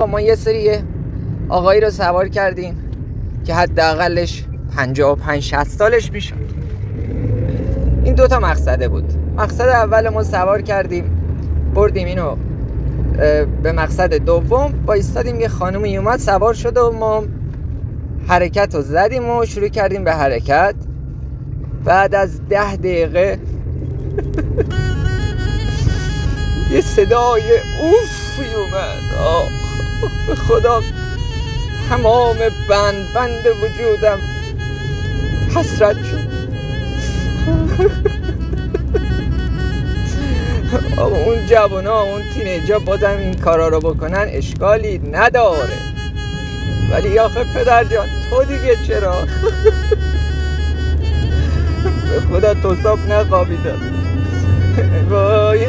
ما یه سری آقایی رو سوار کردیم که حداقلش 55-60 سالش میشه. این دوتا مقصده بود. مقصد اول ما سوار کردیم بردیم اینو به مقصد دوم، با ایستادیم یه خانومی اومد سوار شد و ما حرکت رو زدیم و شروع کردیم به حرکت. بعد از 10 دقیقه یه صدای اوفی اومد. به خدا تمام بند وجودم حسرت شد. اون جوونا اون تینیجا بازم این کارا رو بکنن اشکالی نداره، ولی آخه پدر جان تو دیگه چرا؟ به خدا تو صاحب نخوابیدم. وای